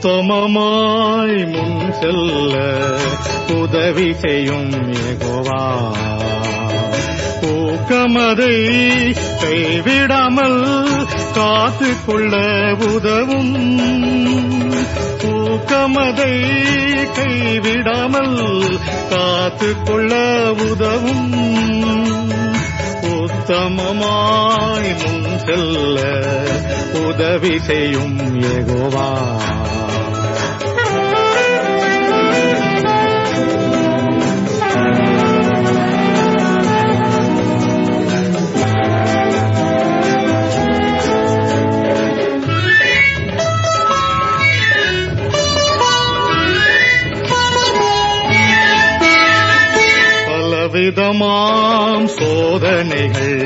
உத்தமமாய் முன் செல்ல உதவி செய்யும் யெகோவா. ஊக்கமதை கைவிடாமல் காத்து கொள்ள உதவும். ஊக்கமதை கைவிடாமல் காத்து கொள்ள உதவும். உத்தமமாய் முன் செல்ல உதவி செய்யும் யெகோவா. விதமாம் சோதனைகள்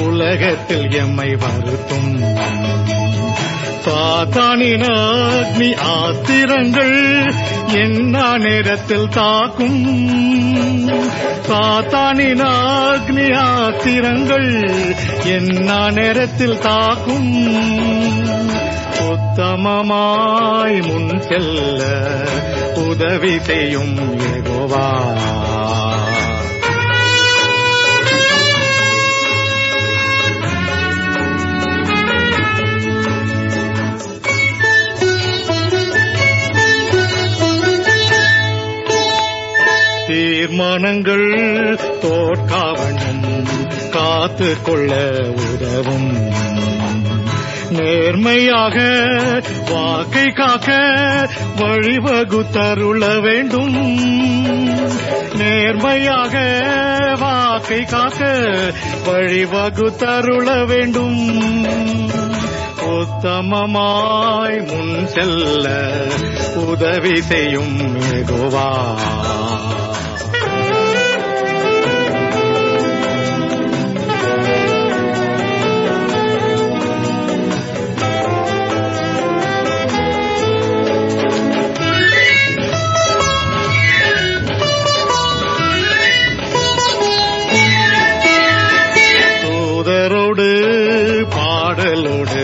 உலகத்தில் எம்மை வருத்தும். சாத்தானின் அக்னி ஆத்திரங்கள் என்ன நேரத்தில் தாக்கும். சாத்தானின் அக்னி ஆத்திரங்கள் என்ன நேரத்தில் தாக்கும். உத்தமமாய் முன் செல்ல உதவி செய்யும் யெகோவா. தீர்மானங்கள் தோற்காவண்ணம் காத்து கொள்ள உதவும். நேர்மையாக வாக்கை காக்க வழிவகுத்தருள வேண்டும். நேர்மையாக வாக்கை காக்க வழிவகுத்தருள வேண்டும். உத்தமமாய் முன் செல்ல உதவி செய்யும் யெகோவா. பாடலோடு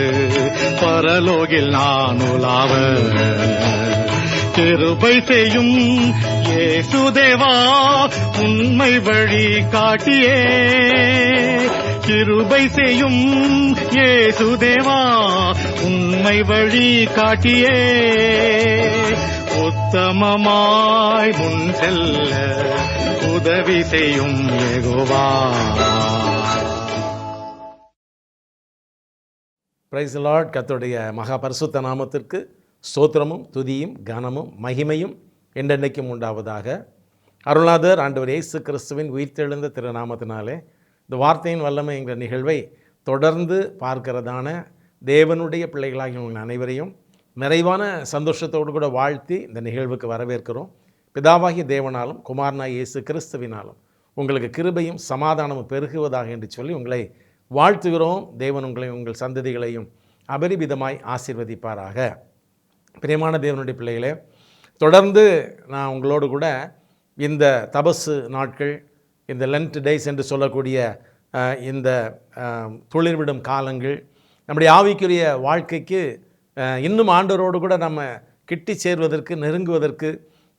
பரலோகில் நான் உலாவ கிருபை செய்யும் இயேசுதேவா உண்மை வழி காட்டியே. கிருபை செய்யும் இயேசுதேவா உண்மை வழி காட்டியே. உத்தமமாய் முன் செல்ல உதவி செய்யும் யெகோவா. Praise the Lord. கர்த்தருடைய மகா பரிசுத்த நாமத்திற்கு ஸ்தோத்திரமும் துதியும் கனமும் மகிமையும் என்றென்றைக்கும் உண்டாவதாக. அருள்நாதர் ஆண்டவர் இயேசு கிறிஸ்துவின் உயிர்த்தெழுந்த திருநாமத்தினாலே இந்த வார்த்தையின் வல்லமை என்கிற நிகழ்வை தொடர்ந்து பார்க்கிறதான தேவனுடைய பிள்ளைகளாகிய உங்கள் அனைவரையும் நிறைவான சந்தோஷத்தோடு கூட வாழ்த்தி இந்த நிகழ்வுக்கு வரவேற்கிறோம். பிதாவாகிய தேவனாலும் குமாரனாய் இயேசு கிறிஸ்துவினாலும் உங்களுக்கு கிருபையும் சமாதானமும் பெருகுவதாக என்று சொல்லி உங்களை வாழ்த்துகிறோம். தேவன் உங்களையும் உங்கள் சந்ததிகளையும் அபரிமிதமாய் ஆசீர்வதிப்பாராக. பிரியமான தேவனுடைய பிள்ளைகளே, தொடர்ந்து நான் உங்களோடு கூட இந்த தபசு நாட்கள், இந்த லென்ட் டேஸ் என்று சொல்லக்கூடிய இந்த துளிர்விடும் காலங்கள், நம்முடைய ஆவிக்குரிய வாழ்க்கைக்கு இன்னும் ஆண்டவரோடு கூட நம்ம கிட்டி சேர்வதற்கு, நெருங்குவதற்கு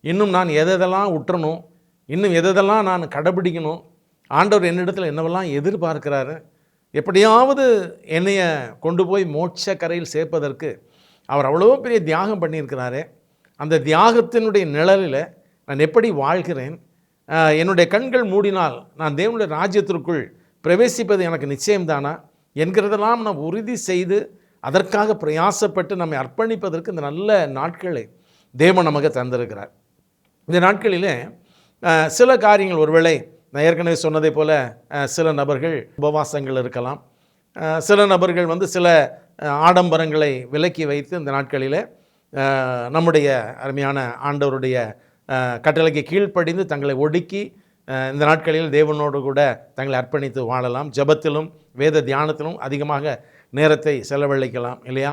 இன்னும் நான் எதெல்லாம் உற்றணும், இன்னும் எதெல்லாம் நான் கடைபிடிக்கணும், ஆண்டவர் என்னிடத்தில் என்னவெல்லாம் எதிர்பார்க்கிறாரு, எப்படியாவது என்னைய கொண்டு போய் மோட்ச கரையில் சேர்ப்பதற்கு அவர் அவ்வளோ பெரிய தியாகம் பண்ணியிருக்கிறாரே. அந்த தியாகத்தினுடைய நிழலில் நான் எப்படி வாழ்கிறேன், என்னுடைய கண்கள் மூடினால் நான் தேவனுடைய ராஜ்யத்திற்குள் பிரவேசிப்பது எனக்கு நிச்சயம்தானா என்கிறதெல்லாம் நாம் உறுதி செய்து அதற்காக பிரயாசப்பட்டு நம்மை அர்ப்பணிப்பதற்கு இந்த நல்ல நாட்களை தேவன் நமக்கு தந்திருக்கிறார். இந்த நாட்களிலே சில காரியங்கள், ஒருவேளை நான் ஏற்கனவே சொன்னதை போல் சில நபர்கள் உபவாசங்கள் இருக்கலாம், சில நபர்கள் சில ஆடம்பரங்களை விலக்கி வைத்து இந்த நாட்களில் நம்முடைய அருமையான ஆண்டவருடைய கட்டளைக்கு கீழ்ப்படிந்து தங்களை ஒடுக்கி இந்த நாட்களில் தேவனோடு கூட தங்களை அர்ப்பணித்து வாழலாம். ஜெபத்திலும் வேத தியானத்திலும் அதிகமாக நேரத்தை செலவழிக்கலாம் இல்லையா?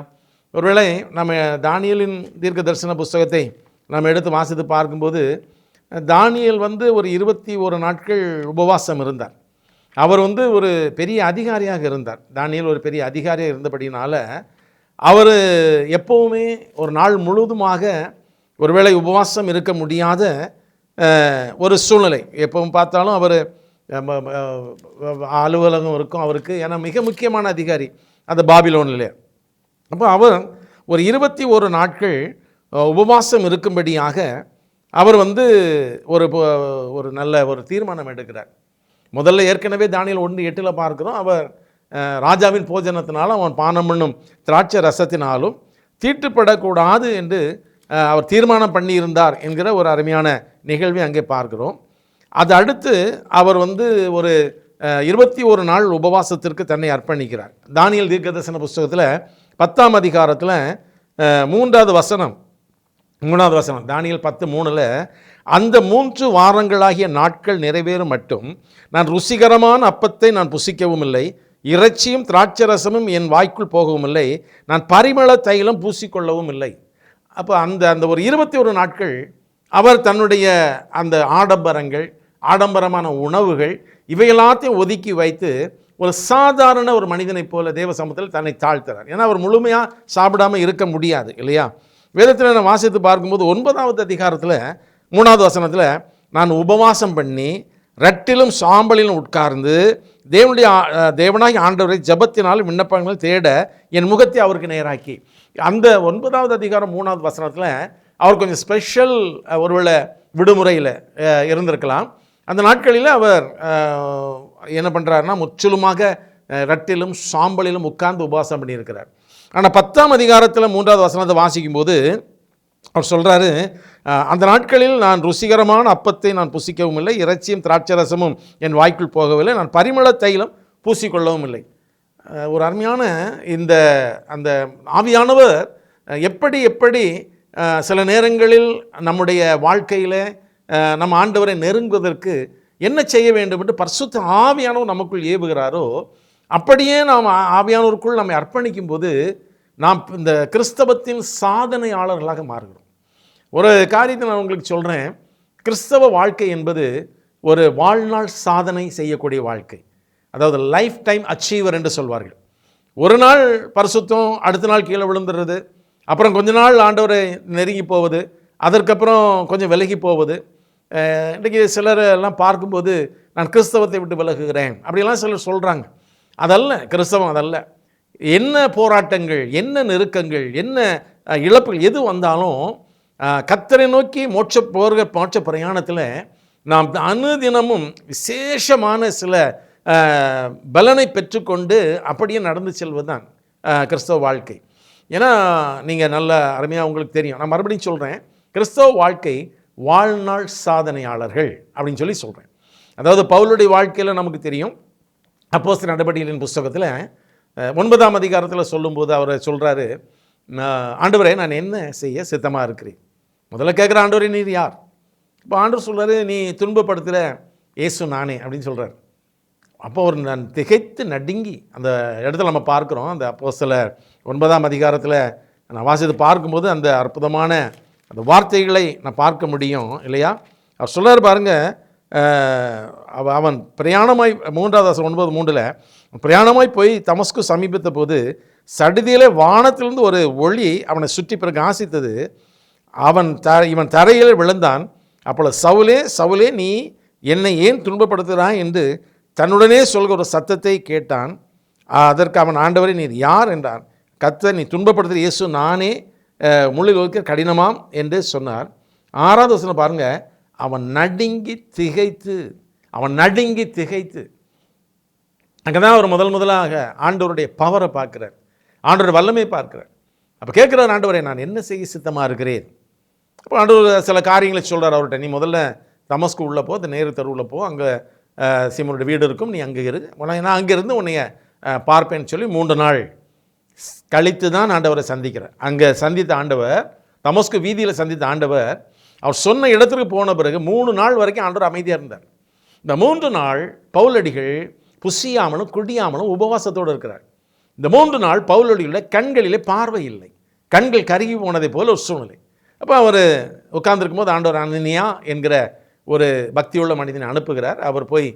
ஒருவேளை நம்ம தானியேலின் தீர்க்க தரிசன புஸ்தகத்தை நாம் எடுத்து வாசித்து பார்க்கும்போது தானியேல் ஒரு 21 நாட்கள் உபவாசம் இருந்தார். அவர் ஒரு பெரிய அதிகாரியாக இருந்தார். தானியேல் ஒரு பெரிய அதிகாரியாக இருந்தபடினால அவர் எப்போவுமே ஒரு நாள் முழுவதுமாக ஒருவேளை உபவாசம் இருக்க முடியாத ஒரு சூழ்நிலை. எப்பவும் பார்த்தாலும் அவர் அலுவலகம் இருக்கும் அவருக்கு, ஏன்னா மிக முக்கியமான அதிகாரி அந்த பாபிலோனில். அப்போ அவர் ஒரு 21 நாட்கள் உபவாசம் இருக்கும்படியாக அவர் ஒரு நல்ல ஒரு தீர்மானம் எடுக்கிறார். முதல்ல ஏற்கனவே தானியேல் 1:8 பார்க்கிறோம், அவர் ராஜாவின் போஜனத்தினாலும் அவன் பானம் பண்ணும் திராட்சை ரசத்தினாலும் தீட்டுப்படக்கூடாது என்று அவர் தீர்மானம் பண்ணியிருந்தார் என்கிற ஒரு அருமையான நிகழ்வை அங்கே பார்க்கிறோம். அது அடுத்து அவர் ஒரு 21 நாள் உபவாசத்திற்கு தன்னை அர்ப்பணிக்கிறார். தானியேல் தீர்க்கதரிசன புஸ்தகத்தில் 10ஆம் அதிகாரத்தில் 3வது வசனம், தானியேல் 10:3, அந்த 3 வாரங்களாகிய நாட்கள் நிறைவேறும் மட்டும் நான் ருசிகரமான அப்பத்தை நான் புசிக்கவும் இல்லை, இறைச்சியும் திராட்சரசமும் என் வாய்க்குள் போகவும் இல்லை, நான் பரிமள தைலம் பூசிக்கொள்ளவும் இல்லை. அப்போ அந்த ஒரு 21 நாட்கள் அவர் தன்னுடைய அந்த ஆடம்பரமான உணவுகள் இவையெல்லாத்தையும் ஒதுக்கி வைத்து ஒரு சாதாரண ஒரு மனிதனைப் போல தேவ சமூகத்தில் தன்னை தாழ்த்துறார். ஏன்னா அவர் முழுமையாக சாப்பிடாமல் இருக்க முடியாது இல்லையா? வேதத்தில் நான் வாசித்து பார்க்கும்போது 9வது அதிகாரத்தில் 3வது வசனத்தில், நான் உபவாசம் பண்ணி ரட்டிலும் சாம்பலிலும் உட்கார்ந்து தேவனாகி ஆண்டவரை ஜபத்தினால் விண்ணப்பங்கள் தேட என் முகத்தை அவருக்கு நேராக்கி. அந்த 9வது அதிகாரம் 3வது வசனத்தில் அவர் கொஞ்சம் ஸ்பெஷல், ஒருவேளை விடுமுறையில் இருந்திருக்கலாம். அந்த நாட்களில் அவர் என்ன பண்ணுறாருன்னா முற்றிலுமாக ரட்டிலும் சாம்பலிலும் உட்கார்ந்து உபவாசம் பண்ணியிருக்கிறார். ஆனால் 10ஆம் அதிகாரத்தில் 3வது வசனத்தை வாசிக்கும்போது அவர் சொல்கிறாரு, அந்த நாட்களில் நான் ருசிகரமான அப்பத்தை நான் புசிக்கவும் இல்லை, இறைச்சியும் திராட்சரசமும் என் வாய்க்குள் போகவில்லை, நான் பரிமள தைலம் பூசிக்கொள்ளவும் இல்லை. ஒரு அருமையான அந்த ஆவியானவர் எப்படி சில நேரங்களில் நம்முடைய வாழ்க்கையில் நம்ம ஆண்டவரை நெருங்குவதற்கு என்ன செய்ய வேண்டும் என்று பரிசுத்த ஆவியானவர் நமக்குள் ஏவுகிறாரோ, அப்படியே நாம் ஆவியானவருக்குள் நம்மை அர்ப்பணிக்கும் போது நாம் இந்த கிறிஸ்தவத்தின் சாதனையாளர்களாக மாறுகிறோம். ஒரு காரியத்தை நான் உங்களுக்கு சொல்கிறேன், கிறிஸ்தவ வாழ்க்கை என்பது ஒரு வாழ்நாள் சாதனை செய்யக்கூடிய வாழ்க்கை. அதாவது லைஃப் டைம் அச்சீவர் என்று சொல்வார்கள். ஒரு நாள் பரிசுத்தம், அடுத்த நாள் கீழே விழுந்துடுறது, அப்புறம் கொஞ்ச நாள் ஆண்டவரை நெருங்கி போவது, அதற்கப்புறம் கொஞ்சம் விலகி போவது. இன்றைக்கி சிலர் எல்லாம் பார்க்கும்போது நான் கிறிஸ்தவத்தை விட்டு விலகுகிறேன் அப்படிலாம் சிலர் சொல்கிறாங்க. அதல்ல கிறிஸ்தவம், அதல்ல. என்ன போராட்டங்கள், என்ன நெருக்கங்கள், என்ன இழப்புகள் எது வந்தாலும் கர்த்தரை நோக்கி மோட்ச பிரயாணத்தில் நாம் அனுதினமும் விசேஷமான சில பலனை பெற்றுக்கொண்டு அப்படியே நடந்து செல்வது தான் கிறிஸ்தவ வாழ்க்கை. ஏன்னா நீங்கள் நல்ல அருமையாக உங்களுக்கு தெரியும், நான் மறுபடியும் சொல்கிறேன், கிறிஸ்தவ வாழ்க்கை வாழ்நாள் சாதனையாளர்கள் அப்படின்னு சொல்லி சொல்கிறேன். அதாவது பவுலுடைய வாழ்க்கையில் நமக்கு தெரியும், அப்போஸ்தலர் நடபடிகளின் புஸ்தகத்தில் 9ஆம் அதிகாரத்தில் சொல்லும்போது அவர் சொல்கிறாரு, ஆண்டவரே நான் என்ன செய்ய சித்தமாக இருக்கிறேன். முதல்ல கேட்குற, ஆண்டவரே நீர் யார்? இப்போ ஆண்டவர் சொல்கிறாரு, நீ துன்பப்படுத்துகிற இயேசு நானே அப்படின்னு சொல்கிறார். அப்போ ஒரு நான் திகைத்து நடுங்கி அந்த இடத்துல நம்ம பார்க்குறோம். அந்த அப்போஸ்தலர் 9ஆம் அதிகாரத்தில் நான் வாசித்து பார்க்கும்போது அந்த அற்புதமான அந்த வார்த்தைகளை நான் பார்க்க முடியும் இல்லையா? அவர் சொல்கிறார் பாருங்கள், அவன் பிரயாணமாய் 9:3 பிரயாணமாய் போய் தமஸ்கு சமீபித்த போது சடுதியிலே வானத்திலிருந்து ஒரு ஒளி அவனை சுற்றி பிரகாசித்தது. இவன் தரையில் விழுந்தான். அப்பொழுது சவுலே சவுலே நீ என்னை ஏன் துன்பப்படுத்துகிறாய் என்று தன்னுடனே சொல்கிற ஒரு சத்தத்தை கேட்டான். அதற்கு அவன், ஆண்டவரே நீர் யார் என்றான். கர்த்தர், நீ துன்பப்படுத்துகிற இயேசு நானே, முள்ளில் வைக்க கடினமாம் என்று சொன்னார். 6வது வசனம் பாருங்கள், அவன் நடுங்கி திகைத்து அங்கே தான் அவர் முதலாக ஆண்டவருடைய பவரை பார்க்குறார், ஆண்டவருடைய வல்லமை பார்க்குறார். அப்போ கேட்குறார், ஆண்டவரே நான் என்ன செய்ய சித்தமாக இருக்கிறேன். அப்போ ஆண்டவர் சில காரியங்களை சொல்கிறார் அவர்கிட்ட. நீ முதல்ல தமஸ்கு உள்ளே போ, அந்த நேரு தெருவில் போ, அங்கே சீமோனுடைய வீடு இருக்கும், நீ அங்கே இரு, நான் அங்கேருந்து உன்னைய பார்ப்பேன்னு சொல்லி 3 நாள் கழித்து தான் ஆண்டவரை சந்திக்கிறார். அங்கே சந்தித்த ஆண்டவர், தமஸ்கு வீதியில் சந்தித்த ஆண்டவர், அவர் சொன்ன இடத்துக்கு போன பிறகு 3 நாள் வரைக்கும் ஆண்டவர் அமைதியாக இருந்தார். இந்த 3 நாள் பவுலடிகள் புசியாமலும் குடியாமலும் உபவாசத்தோடு இருக்கிறார். இந்த 3 நாள் பவுலடிகளுடைய கண்களிலே பார்வை இல்லை, கண்கள் கருகி போனதை போல் ஒரு சூழ்நிலை. அப்போ அவர் உட்கார்ந்துருக்கும் போது ஆண்டவர் அனனியா என்கிற ஒரு பக்தியுள்ள மனிதனை அனுப்புகிறார். அவர் போய்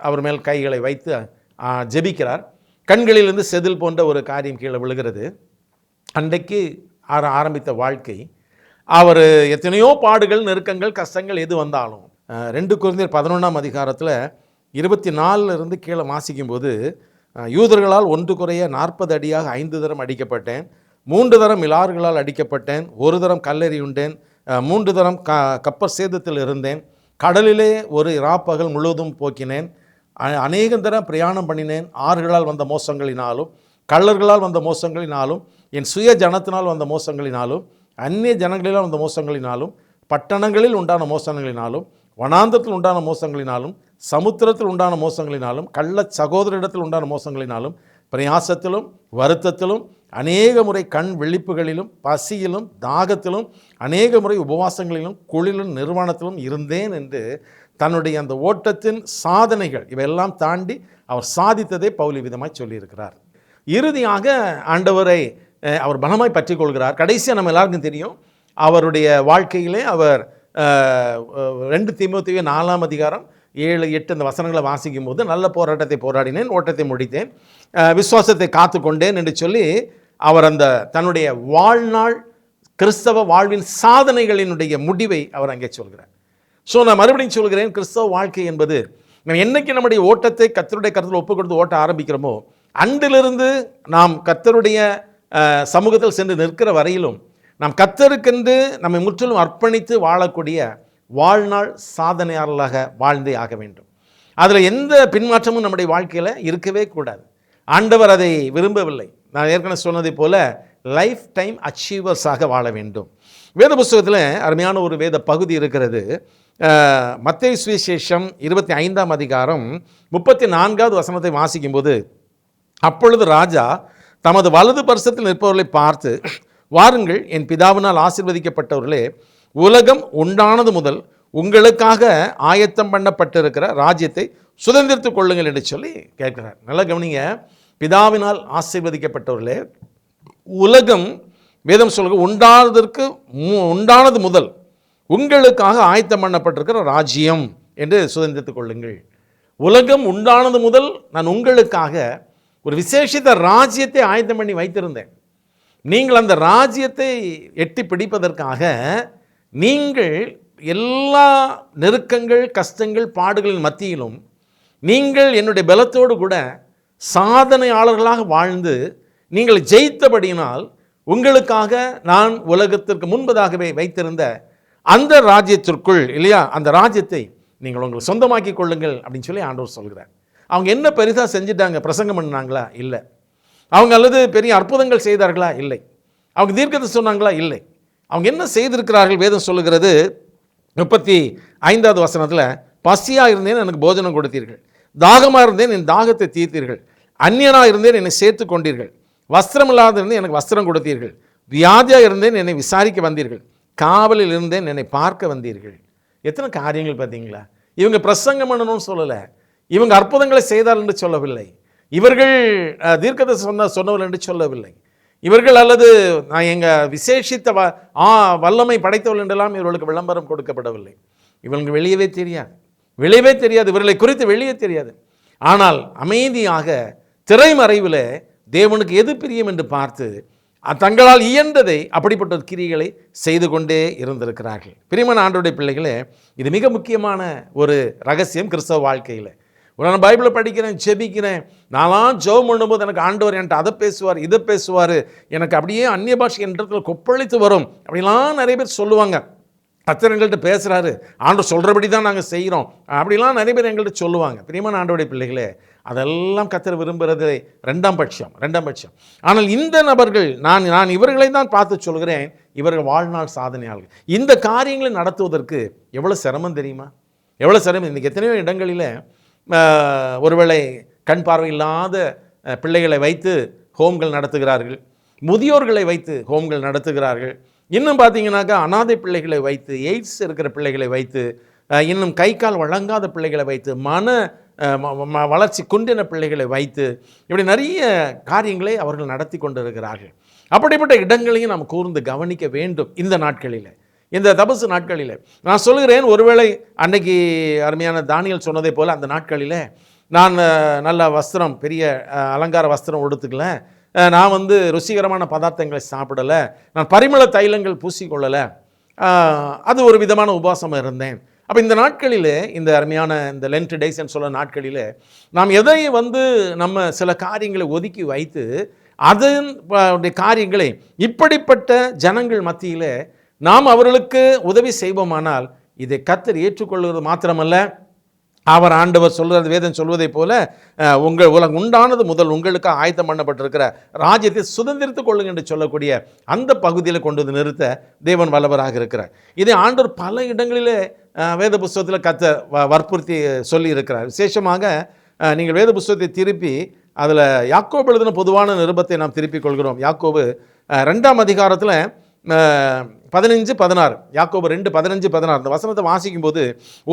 அவர் மேல் கைகளை வைத்து ஜெபிக்கிறார். கண்களிலிருந்து செதில் போன்ற ஒரு காரியம் கீழே விழுகிறது. அன்றைக்கு ஆரம்பித்த வாழ்க்கை, அவர் எத்தனையோ பாடுகள், நெருக்கங்கள், கஷ்டங்கள் எது வந்தாலும் 2 கொரிந்தியர் 11ஆம் அதிகாரத்தில் 24 கீழே வாசிக்கும்போது, யூதர்களால் 1 குறைய 40 அடியாக 5 தரம் அடிக்கப்பட்டேன், 3 தரம் மிலாறுகளால் அடிக்கப்பட்டேன், 1 தரம் கல்லெறியுண்டேன், 3 தரம் கப்பர் சேதத்தில் இருந்தேன், கடலிலே ஒரு இராப்பகல் முழுவதும் போக்கினேன், அநேக தரம் பிரயாணம் பண்ணினேன், ஆறுகளால் வந்த மோசங்களினாலும், கள்ளர்களால் வந்த மோசங்களினாலும், என் சுய ஜனத்தினால் வந்த மோசங்களினாலும், அந்நிய ஜனங்களினால் வந்த மோசங்களினாலும், பட்டணங்களில் உண்டான மோசங்களினாலும், வனாந்தத்தில் உண்டான மோசங்களினாலும், சமுத்திரத்தில் உண்டான மோசங்களினாலும், கள்ள சகோதரிடத்தில் உண்டான மோசங்களினாலும், பிரயாசத்திலும் வருத்தத்திலும், அநேக முறை கண் விழிப்புகளிலும், பசியிலும், தாகத்திலும், அநேக முறை உபவாசங்களிலும், குளிரிலும், நிர்வாணத்திலும் இருந்தேன் என்று தன்னுடைய அந்த ஓட்டத்தின் சாதனைகள் இவையெல்லாம் தாண்டி அவர் சாதித்ததை பவுல் விதமாய் சொல்லியிருக்கிறார். இறுதியாக ஆண்டவரை அவர் பலமாய் பற்றி கொள்கிறார். கடைசியாக நம்ம எல்லாருக்கும் தெரியும், அவருடைய வாழ்க்கையிலே அவர் 2 தீமோத்தேயு 4ஆம் அதிகாரம் 7, 8 இந்த வசனங்களை வாசிக்கும் போது, நல்ல போராட்டத்தை போராடினேன், ஓட்டத்தை முடித்தேன், விசுவாசத்தை காத்து கொண்டேன் என்று சொல்லி அவர் அந்த தன்னுடைய வாழ்நாள் கிறிஸ்தவ வாழ்வின் சாதனைகளினுடைய முடிவை அவர் அங்கே சொல்கிறார். ஸோ நான் மறுபடியும் சொல்கிறேன், கிறிஸ்தவ வாழ்க்கை என்பது நம்ம என்னைக்கு நம்முடைய ஓட்டத்தை கர்த்தருடைய கருத்தில் ஒப்பு கொடுத்து ஓட்ட ஆரம்பிக்கிறோமோ, அன்றிலிருந்து நாம் கர்த்தருடைய சமூகத்தில் சென்று நிற்கிற வரையிலும் நாம் கர்த்தருக்கென்று நம்மை முற்றிலும் அர்ப்பணித்து வாழக்கூடிய வாழ்நாள் சாதனையாளர்களாக வாழ்ந்தே ஆக வேண்டும். அதில் எந்த பின்மாற்றமும் நம்முடைய வாழ்க்கையில் இருக்கவே கூடாது. ஆண்டவர் அதை விரும்பவில்லை. நான் ஏற்கனவே சொன்னதை போல லைஃப் டைம் அச்சீவர்ஸாக வாழ வேண்டும். வேத புஸ்தகத்தில் அருமையான ஒரு வேத பகுதி இருக்கிறது. மத்தேயு சுவிசேஷம் 25ஆம் அதிகாரம் 34வது வசனத்தை வாசிக்கும்போது, அப்பொழுது ராஜா தமது வலது பரிசத்தில் நிற்பவர்களை பார்த்து, வாருங்கள், என் பிதாவினால் ஆசீர்வதிக்கப்பட்டவர்களே, உலகம் உண்டானது முதல் உங்களுக்காக ஆயத்தம் பண்ணப்பட்டிருக்கிற ராஜ்யத்தை சுதந்திரித்துக் கொள்ளுங்கள் என்று சொல்லி கேட்கிறார். நல்லா கவனிங்க, பிதாவினால் ஆசீர்வதிக்கப்பட்டவர்களே, உலகம் வேதம் சொல்லுங்க உண்டானது முதல் உங்களுக்காக ஆயத்தம் பண்ணப்பட்டிருக்கிற ராஜ்யம் என்று சுதந்திரித்துக் கொள்ளுங்கள். உலகம் உண்டானது முதல் நான் உங்களுக்காக ஒரு விசேஷித்த ராஜ்யத்தை ஆயத்தம் பண்ணி வைத்திருந்தேன். நீங்கள் அந்த ராஜ்யத்தை எட்டி பிடிப்பதற்காக நீங்கள் எல்லா நெருக்கங்கள், கஷ்டங்கள், பாடுகளின் மத்தியிலும் நீங்கள் என்னுடைய பலத்தோடு கூட சாதனையாளர்களாக வாழ்ந்து நீங்கள் ஜெயித்தபடியினால் உங்களுக்காக நான் உலகத்திற்கு முன்பதாகவே வைத்திருந்த அந்த ராஜ்யத்திற்குள் இல்லையா, அந்த ராஜ்யத்தை நீங்கள் உங்களுக்கு சொந்தமாக்கி கொள்ளுங்கள் அப்படின்னு சொல்லி ஆண்டவர் சொல்கிறார். அவங்க என்ன பெரிதாக செஞ்சிட்டாங்க? பிரசங்கம் பண்ணாங்களா? இல்லை. அவங்க அல்லது பெரிய அற்புதங்கள் செய்தார்களா? இல்லை. அவங்க தீர்க்கத்தை சொன்னாங்களா? இல்லை. அவங்க என்ன செய்திருக்கிறார்கள்? வேதம் சொல்லுகிறது 35வது வசனத்தில், பசியாக இருந்தேன், எனக்கு போஜனம் கொடுத்தீர்கள், தாகமாக இருந்தேன், என் தாகத்தை தீர்த்தீர்கள், அந்நியனாக இருந்தேன், என்னை சேர்த்து கொண்டீர்கள், வஸ்திரம் இல்லாத இருந்தேன், எனக்கு வஸ்திரம் கொடுத்தீர்கள், வியாதியாக இருந்தேன், என்னை விசாரிக்க வந்தீர்கள், காவலில் இருந்தேன், என்னை பார்க்க வந்தீர்கள். எத்தனை காரியங்கள் பார்த்தீங்களா? இவங்க பிரசங்கம் பண்ணணும்னு சொல்லலை, இவங்க அற்புதங்களை செய்தார்கள் என்று சொல்லவில்லை, இவர்கள் தீர்க்கத்தை சொன்னவர்கள் என்று சொல்லவில்லை, இவர்கள் அல்லது நான் எங்கள் விசேஷித்த வல்லமை படைத்தவர்கள் என்றெல்லாம் இவர்களுக்கு விளம்பரம் கொடுக்கப்படவில்லை. இவங்களுக்கு வெளியவே தெரியாது, இவர்களை குறித்து வெளியே தெரியாது. ஆனால் அமைதியாக திரைமறைவில் தேவனுக்கு எது பிரியம் என்று பார்த்து தங்களால் இயன்றதை அப்படிப்பட்ட கிரியைகளை செய்து கொண்டே இருந்திருக்கிறார்கள். பிரியமான ஆண்டவருடைய பிள்ளைகளே, இது மிக முக்கியமான ஒரு ரகசியம் கிறிஸ்தவ வாழ்க்கையில். நான் பைபிளை படிக்கிறேன், ஜெபிக்கிறேன், நான்லாம் ஜெபம் பண்ணும்போது எனக்கு ஆண்டவர் என்கிட்ட அதை பேசுவார், இதை பேசுவார், எனக்கு அப்படியே அந்நிய பாஷை என்ற இடத்துல கொப்பளித்து வரும் அப்படிலாம் நிறைய பேர் சொல்லுவாங்க. கர்த்தர் எங்கள்கிட்ட பேசுகிறாரு, ஆண்டவர் சொல்கிறபடி தான் நாங்கள் செய்கிறோம் அப்படிலாம் நிறைய பேர் எங்கள்கிட்ட சொல்லுவாங்க. பிரியமான ஆண்டவருடைய பிள்ளைகளே, அதெல்லாம் கர்த்தர் விரும்புகிறது ரெண்டாம் பட்சம். ஆனால் இந்த நபர்கள், நான் இவர்களை தான் பார்த்து சொல்கிறேன், இவர்கள் வாழ்நாள் சாதனையாளர்கள். இந்த காரியங்களை நடத்துவதற்கு எவ்வளோ சிரமம் தெரியுமா? எவ்வளோ சிரமம். இன்றைக்கி எத்தனையோ இடங்களில் ஒருவேளை கண் பார்வை இல்லாத பிள்ளைகளை வைத்து ஹோம்கள் நடத்துகிறார்கள், முதியோர்களை வைத்து ஹோம்கள் நடத்துகிறார்கள், இன்னும் பார்த்தீங்கன்னாக்கா அனாதை பிள்ளைகளை வைத்து, எய்ட்ஸ் இருக்கிற பிள்ளைகளை வைத்து, இன்னும் கை கால் வழங்காத பிள்ளைகளை வைத்து, வளர்ச்சி குன்றின பிள்ளைகளை வைத்து, இப்படி நிறைய காரியங்களை அவர்கள் நடத்தி கொண்டிருக்கிறார்கள். அப்படிப்பட்ட இடங்களையும் நாம் கூர்ந்து கவனிக்க வேண்டும். இந்த நாட்களில், இந்த தபசு நாட்களில் நான் சொல்கிறேன், ஒருவேளை அன்னைக்கு அருமையான தானியல் சொன்னதை போல் அந்த நாட்களில் நான் நல்ல வஸ்திரம், பெரிய அலங்கார வஸ்திரம் உடுத்துக்கல, நான் வந்து ருசிகரமான பதார்த்தங்களை சாப்பிடலை, நான் பரிமள தைலங்கள் பூசிக்கொள்ளலை, அது ஒரு விதமான உபவாசமாக இருந்தேன். அப்போ இந்த நாட்களில், இந்த அருமையான இந்த லென்ட் டேஸ்ன்னு சொல்ல நாட்களில் நாம் எதை வந்து நம்ம சில காரியங்களை ஒதுக்கி வைத்து அதன் காரியங்களை இப்படிப்பட்ட ஜனங்கள் மத்தியில் நாம் அவர்களுக்கு உதவி செய்வோமானால் இதை கர்த்தர் ஏற்றுக்கொள்வது மாத்திரமல்ல, அவர் ஆண்டவர் சொல்கிறது, வேதம் சொல்வதை போல உலகம் உண்டானது முதல் உங்களுக்கு ஆயத்தம் பண்ணப்பட்டிருக்கிற ராஜ்யத்தை சுதந்திரித்துக் கொள்ளுங்க என்று சொல்லக்கூடிய அந்த பகுதியில் கொண்டு வந்து நிறுத்த தேவன் வல்லவராக இருக்கிறார். இதை ஆண்டவர் பல இடங்களிலே வேத புஸ்தகத்தில் கர்த்தர் வற்புறுத்தி சொல்லி இருக்கிறார். விசேஷமாக நீங்கள் வேத புஸ்தகத்தை திருப்பி அதில் யாக்கோபு எழுதின பொதுவான நிருபத்தை நாம் திருப்பிக் கொள்கிறோம். யாக்கோபு 2ஆம் அதிகாரத்தில் 15-16, யாக்கோபு 2:15-16 இந்த வசனத்தை வாசிக்கும்போது,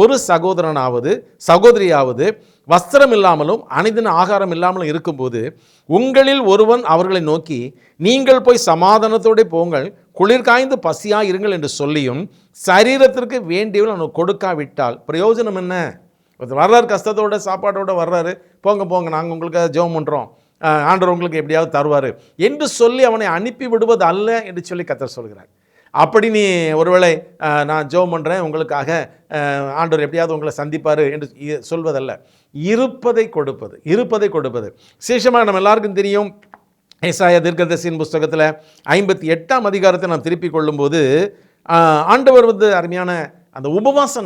ஒரு சகோதரனாவது சகோதரியாவது வஸ்திரம் இல்லாமலும் அணிதின ஆகாரம் இல்லாமலும் இருக்கும்போது உங்களில் ஒருவன் அவர்களை நோக்கி, நீங்கள் போய் சமாதானத்தோடு போங்கள், குளிர் காய்ந்து பசியாக இருங்கள் என்று சொல்லியும் சரீரத்திற்கு வேண்டியவர்கள் அவனுக்கு கொடுக்காவிட்டால் பிரயோஜனம் என்ன? வர்றாரு, கஷ்டத்தோட சாப்பாட்டோட வர்றாரு, போங்க போங்க நாங்கள் உங்களுக்கு ஜெபம் பண்ணுறோம், ஆண்டவர் உங்களுக்கு எப்படியாவது தருவார் என்று சொல்லி அவனை அனுப்பி விடுவது அல்ல என்று சொல்லி கர்த்தர் சொல்கிறார். அப்படி நீ ஒருவேளை நான் ஜெபம் பண்ணுறேன் உங்களுக்காக, ஆண்டவர் எப்படியாவது உங்களை சந்திப்பார் என்று சொல்வதல்ல, இருப்பதை கொடுப்பது, இருப்பதை கொடுப்பது. விசேஷமாக நம்ம எல்லாருக்கும் தெரியும், ஏசாயா தீர்க்கதரிசியின் புஸ்தகத்தில் 58ஆம் அதிகாரத்தை நாம் திருப்பிக் கொள்ளும்போது ஆண்டவர் வந்து அருமையான அந்த உபவாச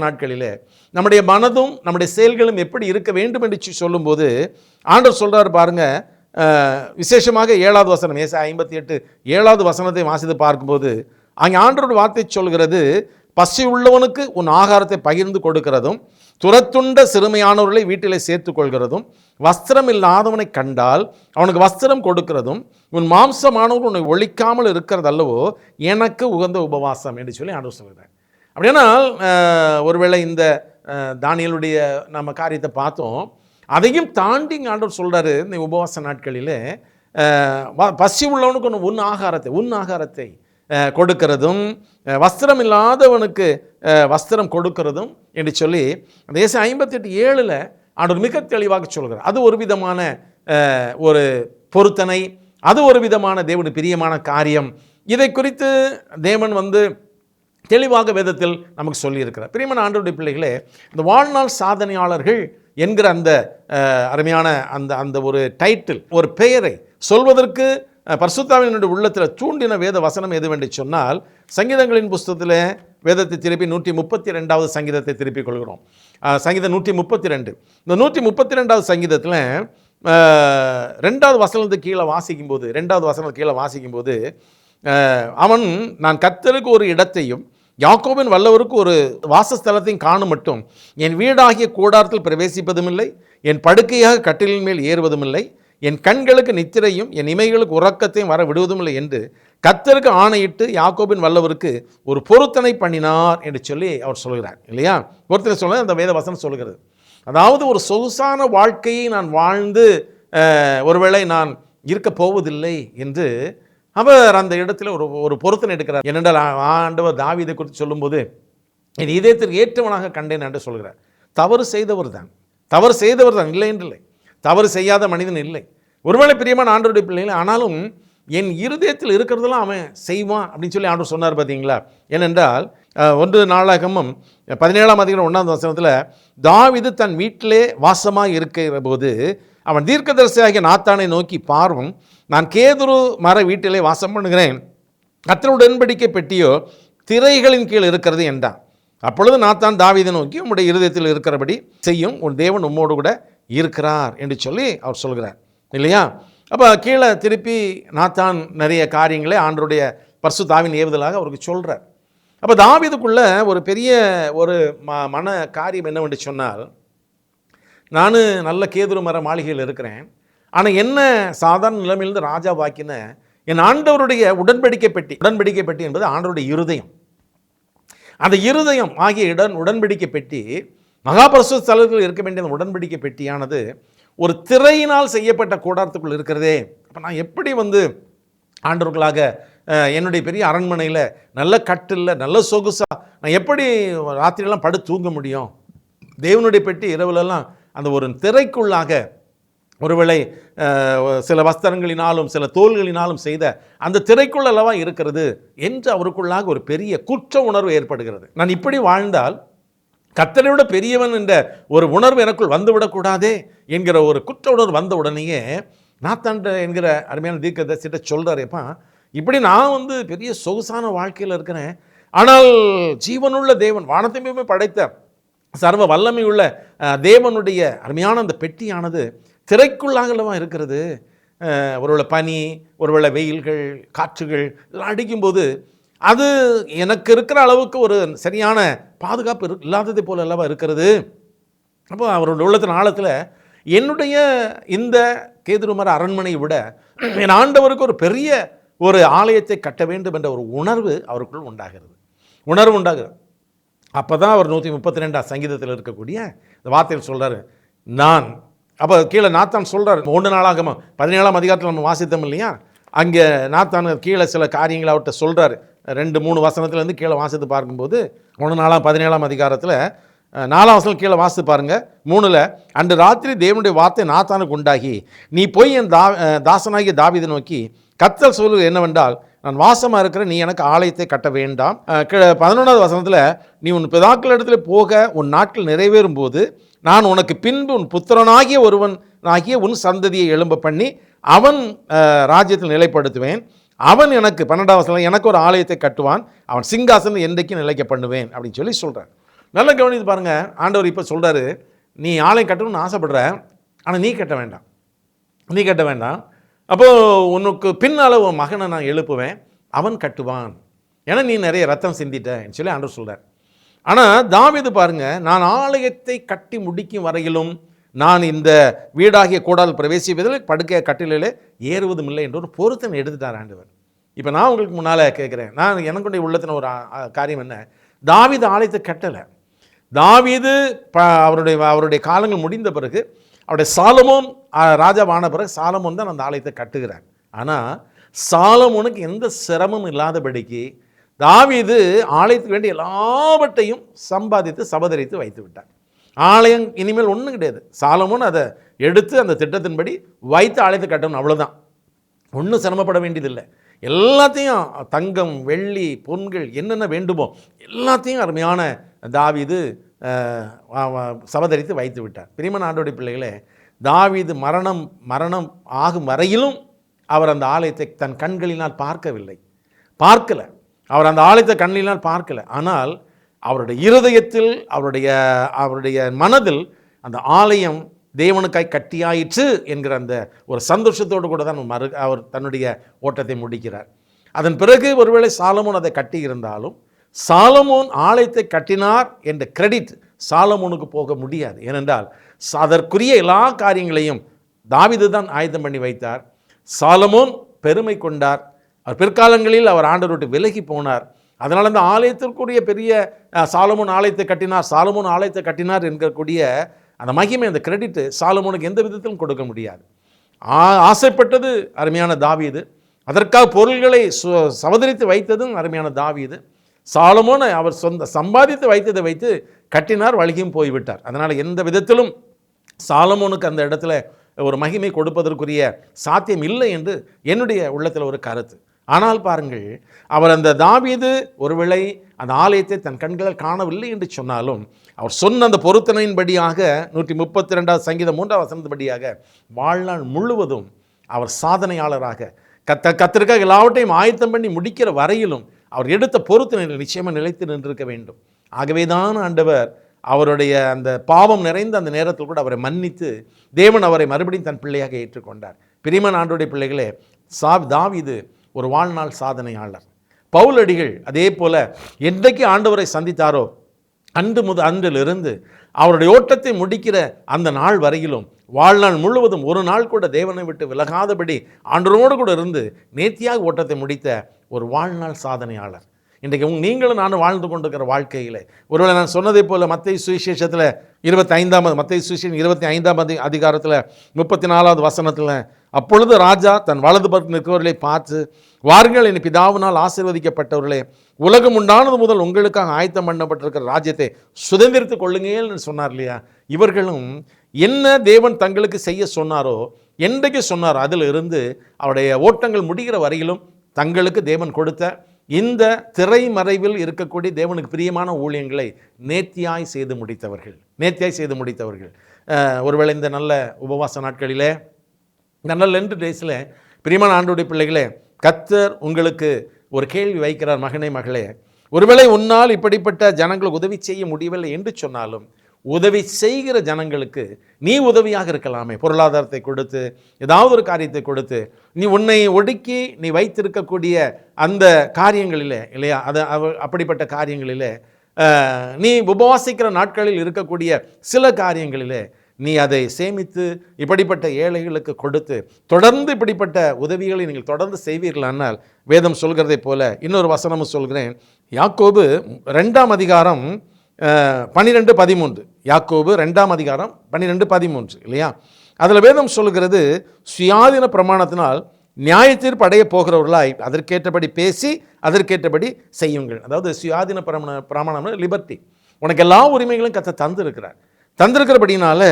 நாட்களில் நம்முடைய மனதும் நம்முடைய செயல்களும் எப்படி இருக்க வேண்டும் என்று சொல்லும்போது ஆண்டவர் சொல்கிறார் பாருங்க. விசேஷமாக 7வது வசனம், ஏசாயா 58 7வது வசனத்தை வாசித்து பார்க்கும்போது அங்கே ஆண்டவருடைய வார்த்தை சொல்கிறது, பசி உள்ளவனுக்கு உன் ஆகாரத்தை பகிர்ந்து கொடுக்கிறதும், துரத்துண்ட சிறுமையானவர்களை வீட்டிலே சேர்த்து கொள்கிறதும், வஸ்திரம் இல்லாதவனை கண்டால் அவனுக்கு வஸ்திரம் கொடுக்கிறதும், உன் மாம்சமானவர் உன்னை ஒழிக்காமல் இருக்கிறது அல்லவோ எனக்கு உகந்த உபவாசம் என்று சொல்லி ஆண்டவர் சொல்கிறார். அப்படின்னா ஒருவேளை இந்த தானியேலுடைய நம்ம காரியத்தை பார்த்தோம், அதையும் தாண்டி ஆண்டவர் சொல்கிறாரு, இந்த உபவாச நாட்களில் பசி உள்ளவனுக்கு உன் ஆகாரத்தை கொடுக்கிறதும், வஸ்திரம் இல்லாதவனுக்கு வஸ்திரம் கொடுக்கிறதும் என்று சொல்லி அந்த ஏசாயா 58:7 ஆண்டவர் மிக தெளிவாக சொல்கிறார். அது ஒரு விதமான ஒரு பொருத்தனை, அது ஒரு விதமான தேவனுடைய பிரியமான காரியம். இதை குறித்து தேவன் வந்து தெளிவாக வேதத்தில் நமக்கு சொல்லியிருக்கிறார். பிரியமான ஆண்டவருடைய பிள்ளைகளே, இந்த வாழ்நாள் சாதனையாளர்கள் என்கிற அந்த அருமையான அந்த ஒரு டைட்டில், ஒரு பெயரை சொல்வதற்கு பரிசுத்தாவினுடைய உள்ளத்தில் தூண்டின வேத வசனம் எதுவென்று சொன்னால், சங்கீதங்களின் புஸ்தகத்தில் வேதத்தை திருப்பி 132வது சங்கீதத்தை திருப்பிக் கொள்கிறோம். சங்கீதம் 132. இந்த 132வது சங்கீதத்தில் 2வது வசனத்துக்கு கீழே வாசிக்கும்போது, 2வது வசனத்துக்கு கீழே வாசிக்கும்போது, அவன் நான் கர்த்தருக்கு ஒரு இடத்தையும் யாக்கோபின் வல்லவருக்கு ஒரு வாசஸ்தலத்தையும் காணும் மட்டும் என் வீடாகிய கூடாரத்தில் பிரவேசிப்பதும் இல்லை, என் படுக்கையாக கட்டிலின் மேல் ஏறுவதும் இல்லை, என் கண்களுக்கு நித்திரையும் என் இமைகளுக்கு உறக்கத்தையும் வர விடுவதும் இல்லை என்று கர்த்தருக்கு ஆணையிட்டு யாக்கோபின் வல்லவருக்கு ஒரு பொருத்தனை பண்ணினார் என்று சொல்லி அவர் சொல்கிறார். இல்லையா? பொருத்தனை சொல்ல அந்த வேத வசனம் சொல்கிறது. அதாவது ஒரு சொகுசான வாழ்க்கையை நான் வாழ்ந்து ஒருவேளை நான் இருக்க போவதில்லை என்று அவர் அந்த இடத்துல ஒரு பொருத்தனை எடுக்கிறார். ஏனென்றால் ஆண்டவர் தாவீதை குறித்து சொல்லும்போது என் இதயத்திற்கு ஏற்றவனாக கண்டேன் என்று சொல்கிறார். தவறு செய்தவர் தான், இல்லை என்றில்லை, தவறு செய்யாத மனிதன் இல்லை. ஒருவேளை பிரியமான ஆண்டவருடைய பிள்ளைகள், ஆனாலும் என் இருதயத்தில் இருக்கிறதெல்லாம் அவன் செய்வான் அப்படின்னு சொல்லி ஆண்டவர் சொன்னார். பார்த்தீங்களா? ஏனென்றால் 1 நாளாகமம் 17ஆம் அதிகாரம் 1வது வசனத்தில் தாவீது தன் வீட்டிலே வாசமாக இருக்கிற போது அவன் தீர்க்கதரிசியாகிய நாத்தானை நோக்கி, பார்வும் நான் கேதுரு மர வீட்டிலே வாசம் பண்ணுகிறேன், கர்த்தருடைய உடன்படிக்கை பெட்டியோ திரைகளின் கீழ் இருக்கிறது என்றான். அப்பொழுது நாத்தான் தாவீதை நோக்கி, உம்முடைய இருதயத்தில் இருக்கிறபடி செய்யும், உன் தேவன் உம்மோடு கூட இருக்கிறார் என்று சொல்லி அவர் சொல்கிறார். இல்லையா? அப்போ கீழே திருப்பி நாத்தான் நிறைய காரியங்களை ஆண்டவருடைய பரிசுத்தாவின் ஏவுதலாக அவருக்கு சொல்கிறார். அப்போ தாவீதுக்குள்ள ஒரு பெரிய ஒரு மன காரியம் என்னவென்று சொன்னால், நான் நல்ல கேதுரு மர மாளிகையில் இருக்கிறேன், ஆனால் என்ன சாதாரண நிலைமையிலிருந்து ராஜா வாக்கின என் ஆண்டவருடைய உடன்படிக்கை பெட்டி என்பது ஆண்டவருடைய இருதயம். அந்த இருதயம் ஆகிய உடன்படிக்கை பெட்டி, மகாபரிசுத்த ஸ்தலத்தில் இருக்க வேண்டிய அந்த உடன்படிக்கை பெட்டியானது ஒரு திரையினால் செய்யப்பட்ட கூடாரத்துக்குள் இருக்கிறதே. அப்போ நான் எப்படி ஆண்டவர்களாக என்னுடைய பெரிய அரண்மனையில் நல்ல கட்டில் நல்ல சொகுசா நான் எப்படி ராத்திரியெல்லாம் படுத்து தூங்க முடியும்? தேவனுடைய பெட்டி இரவுலெல்லாம் அந்த ஒரு திரைக்குள்ளாக ஒருவேளை சில வஸ்திரங்களினாலும் சில தோள்களினாலும் செய்த அந்த திரைக்குள் அல்லவா இருக்கிறது என்று அவருக்குள்ளாக ஒரு பெரிய குற்ற உணர்வு ஏற்படுகிறது. நான் இப்படி வாழ்ந்தால் கர்த்தரை விட பெரியவன் என்ற ஒரு உணர்வு எனக்குள் வந்துவிடக்கூடாதே என்கிற ஒரு குற்ற உணர்வு வந்த உடனேயே நாத்தான் என்கிற அருமையான தீர்க்கதரிசிட்ட சொல்கிறாரேப்பா, இப்படி நான் பெரிய சொகுசான வாழ்க்கையில் இருக்கிறேன், ஆனால் ஜீவனுள்ள தேவன் வானத்தையுமே படைத்த சர்வ வல்லமையுள்ள தேவனுடைய அருமையான அந்த பெட்டியானது திரைக்குள்ளாகலவா இருக்கிறது. ஒருவேளை பனி, ஒருவேளை வெயில்கள், காற்றுகள் எல்லாம் அடிக்கும்போது அது எனக்கு இருக்கிற அளவுக்கு ஒரு சரியான பாதுகாப்பு இல்லாததை போல அல்லவா இருக்கிறது. அப்போ அவருடைய உள்ளத்தின் ஆழத்தில் என்னுடைய இந்த கேதுருமர அரண்மனையை விட என் ஆண்டவருக்கு ஒரு பெரிய ஒரு ஆலயத்தை கட்ட வேண்டும் என்ற ஒரு உணர்வு அவருக்குள் உண்டாகிறது. அப்போ தான் அவர் 132 சங்கீதத்தில் இருக்கக்கூடிய இந்த வார்த்தையில் சொல்கிறார், நான் அப்போ கீழே நாத்தான் சொல்கிறார், 1 நாளாகமம் 17ஆம் அதிகாரத்தில் நம்ம வாசித்தோம் இல்லையா, அங்கே நாத்தான் கீழே சில காரியங்களை அவர்கிட்ட சொல்கிறார். 2-3 வசனத்துலேருந்து கீழே வாசித்து பார்க்கும்போது 17ஆம் அதிகாரத்தில் 4ஆம் வசனம் கீழே வாசித்து பாருங்கள். 3ல் அன்று ராத்திரி தேவனுடைய வார்த்தை நாத்தானுக்கு உண்டாகி, நீ போய் என் தாசனாகிய தாவீதை நோக்கி கர்த்தர் சொல்வது என்னவென்றால், நான் வாசமாக இருக்கிற நீ எனக்கு ஆலயத்தை கட்ட வேண்டாம். 11ஆவது வசனத்தில் நீ உன் பிதாக்கள் இடத்துல போக உன் நாட்கள் நிறைவேறும் போது நான் உனக்கு பின்பு உன் புத்திரனாகிய ஒருவனாகிய உன் சந்ததியை எழும்ப பண்ணி அவன் ராஜ்யத்தில் நிலைப்படுத்துவேன். அவன் எனக்கு 12ஆம் வசனம் எனக்கு ஒரு ஆலயத்தை கட்டுவான், அவன் சிங்காசனம் என்றைக்கும் நிலைக்க பண்ணுவேன் அப்படின்னு சொல்லி சொல்கிறார். நல்லா கவனித்து பாருங்கள். ஆண்டவர் இப்போ சொல்கிறாரு, நீ ஆலயம் கட்டணும்னு ஆசைப்படுற, ஆனால் நீ கட்ட வேண்டாம். அப்போது உனக்கு பின்னால் உன் மகனை நான் எழுப்புவேன், அவன் கட்டுவான், ஏன்னா நீ நிறைய ரத்தம் சிந்திட்டேன்னு சொல்லி ஆண்டவர் சொல்கிறார். ஆனால் தாவீது பாருங்கள், நான் ஆலயத்தை கட்டி முடிக்கும் வரையிலும் நான் இந்த வீடாகிய கூடால் பிரவேசிப்பதில் படுக்கை கட்டிலே ஏறுவதும் இல்லை என்ற ஒரு பொருத்தனை எடுத்துட்டார் ஆண்டவர். இப்போ நான் உங்களுக்கு முன்னால் கேட்குறேன், நான் எனக்குடைய உள்ளத்தின ஒரு காரியம் என்ன, தாவீது ஆலயத்தை கட்டலை. தாவீது அவருடைய காலங்கள் முடிந்த பிறகு அவருடைய சாலமோன் ராஜாவான பிறகு சாலமோன் தான் அந்த ஆலயத்தை கட்டுகிறார். ஆனால் சாலமோனுக்கு எந்த சிரமமும் இல்லாதபடிக்கு தாவீது ஆலயத்துக்கு வேண்டிய எல்லாவற்றையும் சம்பாதித்து சபதரித்து வைத்து விட்டார். ஆலயம் இனிமேல் ஒன்றும் கிடையாது. சாலமோன் அதை எடுத்து அந்த திட்டத்தின்படி வைத்து ஆலயத்தை கட்டணும், அவ்வளோதான். ஒன்றும் சிரமப்பட வேண்டியதில்லை. எல்லாத்தையும் தங்கம், வெள்ளி, பொன்கள் என்னென்ன வேண்டுமோ எல்லாத்தையும் அருமையான தாவீது சபதரித்து வைத்து விட்டார். பிரியமான ஆண்டவருடைய பிள்ளைகளே, தாவீது மரணம் ஆகும் வரையிலும் அவர் அந்த ஆலயத்தை தன் கண்களினால் பார்க்கலை. அவர் அந்த ஆலயத்தை கண்களினால் பார்க்கலை. ஆனால் அவருடைய இருதயத்தில், அவருடைய மனதில் அந்த ஆலயம் தேவனுக்காய் கட்டியாயிற்று என்கிற அந்த ஒரு சந்தோஷத்தோடு கூட தான் அவர் தன்னுடைய ஓட்டத்தை முடிக்கிறார். அதன் பிறகு ஒருவேளை சாலமோன் அதை கட்டி இருந்தாலும் சாலமோன் ஆலயத்தை கட்டினார் என்ற கிரெடிட் சாலமோனுக்கு போக முடியாது. ஏனென்றால் அதற்குரிய எல்லா காரியங்களையும் தாவீது தான் ஆயத்தம் பண்ணி வைத்தார். சாலமோன் பெருமை கொண்டார். அவர் பிற்காலங்களில் அவர் ஆண்டவரை விலகி போனார். அதனால் அந்த ஆலயத்திற்குரிய பெரிய சாலமோன் ஆலயத்தை கட்டினார் என்கக்கூடிய அந்த மகிமை, அந்த கிரெடிட்டு சாலமோனுக்கு எந்த விதத்திலும் கொடுக்க முடியாது. ஆசைப்பட்டது அருமையான தாவீது, அதற்காக பொருள்களை சவதரித்து வைத்ததும் அருமையான தாவீது. சாலமோனை அவர் சம்பாதித்து வைத்ததை வைத்து கட்டினார், வழியும் போய்விட்டார். அதனால் எந்த விதத்திலும் சாலமோனுக்கு அந்த இடத்துல ஒரு மகிமை கொடுப்பதற்குரிய சாத்தியம் இல்லை என்று என்னுடைய உள்ளத்தில் ஒரு கருத்து. ஆனால் பாருங்கள், அவர் அந்த தாவீது ஒருவேளை அந்த ஆலயத்தை தன் கண்களால் காணவில்லை என்று சொன்னாலும் அவர் சொன்ன அந்த பொருத்தனையின்படியாக 132 சங்கீதம் 3ஆம் வசனத்தின்படியாக வாழ்நாள் முழுவதும் அவர் சாதனையாளராக கர்த்தருக்காக எல்லாவற்றையும் ஆயத்தம் பண்ணி முடிக்கிற வரையிலும் அவர் எடுத்த பொருத்தனையில் நிச்சயமாக நிலைத்து நின்றிருக்க வேண்டும். ஆகவே தான் ஆண்டவர் அவருடைய அந்த பாவம் நிறைந்த அந்த நேரத்தில் கூட அவரை மன்னித்து தேவன் அவரை மறுபடியும் தன் பிள்ளையாக ஏற்றுக்கொண்டார். பிரியமான ஆண்டவருடைய பிள்ளைகளே, தாவீது ஒரு வாழ்நாள் சாதனையாளர். பவுலடிகள் அதே போல என்றைக்கு ஆண்டவரை சந்தித்தாரோ அன்றிலிருந்து அவருடைய ஓட்டத்தை முடிக்கிற அந்த நாள் வரையிலும் வாழ்நாள் முழுவதும் ஒரு நாள் கூட தேவனை விட்டு விலகாதபடி ஆண்டவரோடு கூட இருந்து நேர்த்தியாக ஓட்டத்தை முடித்த ஒரு வாழ்நாள் சாதனையாளர். இன்றைக்கு நீங்களும் நானும் வாழ்ந்து கொண்டிருக்கிற வாழ்க்கையில் ஒருவேளை நான் சொன்னதை போல மத்தேயு சுவிசேஷத்தில் 25 அதிகாரத்தில் 34வது வசனத்தில், அப்பொழுது ராஜா தன் வலது பக்கம் நிற்கிறவர்களை பார்த்து, வாருங்கள் என் பிதாவினால் ஆசீர்வதிக்கப்பட்டவர்களே, உலகம் உண்டானது முதல் உங்களுக்காக ஆயத்தம் பண்ணப்பட்டிருக்கிற ராஜ்யத்தை சுதந்திரித்துக் கொள்ளுங்கள்னு சொன்னார் இல்லையா? இவர்களும் என்ன தேவன் தங்களுக்கு செய்ய சொன்னாரோ, என்றைக்கு சொன்னாரோ அதில் இருந்து அவருடைய ஓட்டங்கள் முடிகிற வரையிலும் தங்களுக்கு தேவன் கொடுத்த இந்த திரைமறைவில் இருக்கக்கூடிய தேவனுக்கு பிரியமான ஊழியங்களை நேர்த்தியாய் செய்து முடித்தவர்கள். ஒருவேளை இந்த நல்ல உபவாச நாட்களிலே, இந்த நல்ல லென்ட் டேஸில் பிரியமான ஆண்டவருடைய பிள்ளைகளே, கர்த்தர் உங்களுக்கு ஒரு கேள்வி வைக்கிறார். மகனே, மகளே, ஒருவேளை உன்னால் இப்படிப்பட்ட ஜனங்களுக்கு உதவி செய்ய முடியவில்லை என்று சொன்னாலும், உதவி செய்கிற ஜனங்களுக்கு நீ உதவியாக இருக்கலாமே. பொருளாதாரத்தை கொடுத்து, ஏதாவது ஒரு காரியத்தை கொடுத்து, நீ உன்னை ஒடுக்கி நீ வைத்திருக்கக்கூடிய அந்த காரியங்களிலே இல்லையா, அப்படிப்பட்ட காரியங்களிலே நீ உபவாசிக்கிற நாட்களில் இருக்கக்கூடிய சில காரியங்களிலே நீ அதை சேமித்து இப்படிப்பட்ட ஏழைகளுக்கு கொடுத்து தொடர்ந்து இப்படிப்பட்ட உதவிகளை நீங்கள் தொடர்ந்து செய்வீர்களானால், வேதம் சொல்கிறதை போல இன்னொரு வசனமும் சொல்கிறேன். யாக்கோபு 2ஆம் அதிகாரம் 12-13. யாக்கோபு 2ஆம் அதிகாரம் 12-13 இல்லையா? அதில் வேதம் சொல்கிறது, சுயாதீன பிரமாணத்தினால் நியாய தீர்ப்பு அடைய போகிறவர்களாய் அதற்கேற்றபடி பேசி அதற்கேற்றபடி செய்யுங்கள். அதாவது சுயாதீன பிரமாணம் லிபர்ட்டி. உனக்கு எல்லா உரிமைகளும் கர்த்தர் தந்திருக்கிறபடினால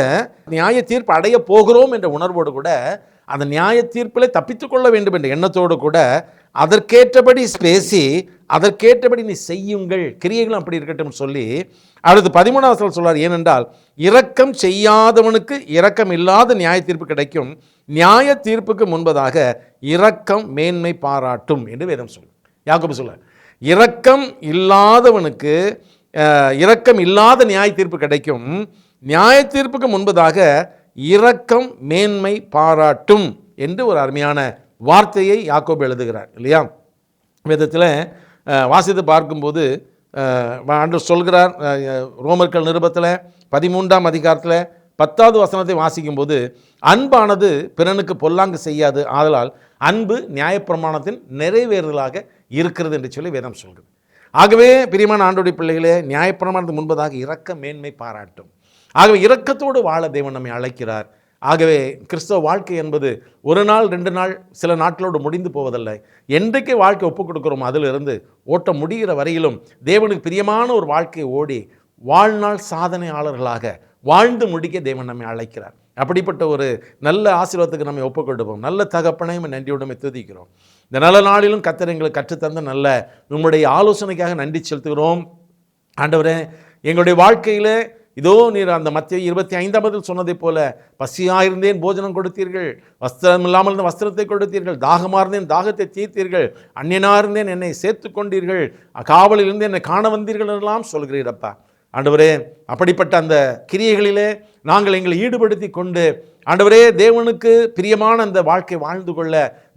நியாய தீர்ப்பு அடைய போகிறோம் என்ற உணர்வோடு கூட, அந்த நியாய தீர்ப்பில் தப்பித்துக்கொள்ள வேண்டும் என்ற எண்ணத்தோடு கூட அதற்கேற்றபடி பேசி அதற்கேற்றபடி நீ செய்யுங்கள், கிரியைகளும் அப்படி இருக்கட்டும் சொல்லி அடுத்து 13ஆம் வசனம் சொல்றார், ஏனென்றால் இரக்கம் செய்யாதவனுக்கு இரக்கம் இல்லாத நியாய தீர்ப்பு கிடைக்கும், நியாய தீர்ப்புக்கு முன்பதாக இரக்கம் மேன்மை பாராட்டும் என்று வேதம் சொல்லும். யாக்கோபு சொல்ல, இரக்கம் இல்லாதவனுக்கு இரக்கம் இல்லாத நியாய தீர்ப்பு கிடைக்கும், நியாய தீர்ப்புக்கு முன்பதாக இரக்கம் மேன்மை பாராட்டும் என்று ஒரு அருமையான வார்த்தையை யாக்கோபு எழுதுகிறார் இல்லையா? வேதத்தில் வாசித்து பார்க்கும்போது ஆண்டவர் சொல்கிறார், ரோமர்கள் நிருபத்தில் 13ஆம் அதிகாரத்தில் 10வது வசனத்தை வாசிக்கும்போது, அன்பானது பிறனுக்கு பொல்லாங்கு செய்யாது, ஆதலால் அன்பு நியாயப்பிரமாணத்தின் நிறைவேறுதலாக இருக்கிறது என்று சொல்லி வேதம் சொல்கிறது. ஆகவே பிரியமான ஆண்டவருடைய பிள்ளைகளே, நியாயப்பிரமாணத்துக்கு முன்பதாக இரக்க மேன்மை பாராட்டும். ஆகவே இரக்கத்தோடு வாழ தேவன் நம்மை அழைக்கிறார். ஆகவே கிறிஸ்தவ வாழ்க்கை என்பது ஒரு நாள் 2 நாள் சில நாட்களோடு முடிந்து போவதில்லை. என்றைக்கு வாழ்க்கை ஒப்புக் கொடுக்கிறோம் அதிலிருந்து ஓட்டம் முடிகிற வரையிலும் தேவனுக்கு பிரியமான ஒரு வாழ்க்கையை ஓடி வாழ்நாள் சாதனையாளர்களாக வாழ்ந்து முடிக்க தேவன் நம்மை அழைக்கிறார். அப்படிப்பட்ட ஒரு நல்ல ஆசீர்வாதத்துக்கு நம்ம ஒப்புக் கொடுப்போம். நல்ல தகப்பனையும் நன்றியுடன் துதிக்கிறோம். இந்த நல்ல நாளிலும் கர்த்தர் எங்களுக்கு கற்றுத்தந்த நல்ல உங்களுடைய ஆலோசனைக்காக நன்றி செலுத்துகிறோம். ஆண்டவரே, எங்களுடைய வாழ்க்கையில் இதோ நீர் அந்த மத்தேயு 25 சொன்னதை போல, பசியாயிருந்தேன் போஜனம் கொடுத்தீர்கள், வஸ்திரம் இல்லாமல் இருந்த வஸ்திரத்தை கொடுத்தீர்கள், தாகமாக இருந்தேன் தாகத்தை தீர்த்தீர்கள், அந்நியனாக இருந்தேன் என்னை சேர்த்து கொண்டீர்கள், காவலில் இருந்து என்னை காண வந்தீர்கள் எல்லாம் சொல்கிறீரப்பா. ஆண்டவரே, அப்படிப்பட்ட அந்த கிரியைகளிலே நாங்கள் எங்களை ஈடுபடுத்தி கொண்டு ஆண்டவரே தேவனுக்கு பிரியமான அந்த வாழ்க்கை வாழ்ந்து கொள்ள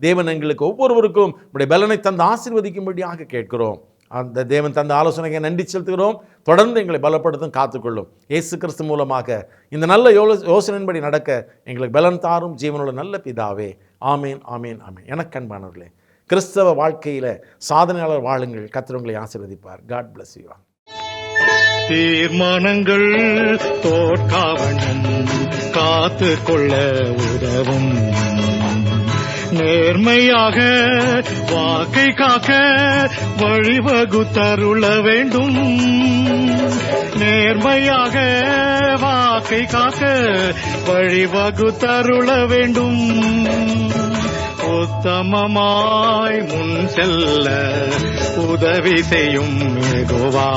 தேவன் எங்களுக்கு ஒவ்வொருவருக்கும் உடைய பலனை தந்து ஆசீர்வதிக்கும்படியாக கேட்கிறோம். அந்த தேவன் தந்த ஆலோசனைக்கு நன்றி செலுத்துகிறோம். தொடர்ந்து எங்களை பலப்படுத்தும், காத்துக்கொள்ளும். இயேசு கிறிஸ்து மூலமாக இந்த நல்ல யோசனையின்படி நடக்க எங்களுக்கு பலன் தாரும் ஜீவனுள்ள நல்ல பிதாவே. ஆமேன், ஆமேன், ஆமேன். எனக்கு அன்பானவர்களே, கிறிஸ்தவ வாழ்க்கையில் சாதனையாளர் வாழுங்கள். கர்த்தர் உங்களை ஆசீர்வதிப்பார். God bless you. தீர்மானங்கள் தோற்காவண்ணம் காத்து கொள்ள உதவும், நேர்மையாக வாக்கை காக்க வழிவகுத்தருள வேண்டும், நேர்மையாக வாக்கை காக்க வழிவகுத்தருள வேண்டும், உத்தமமாய் முன் செல்ல உதவி செய்யும் யெகோவா.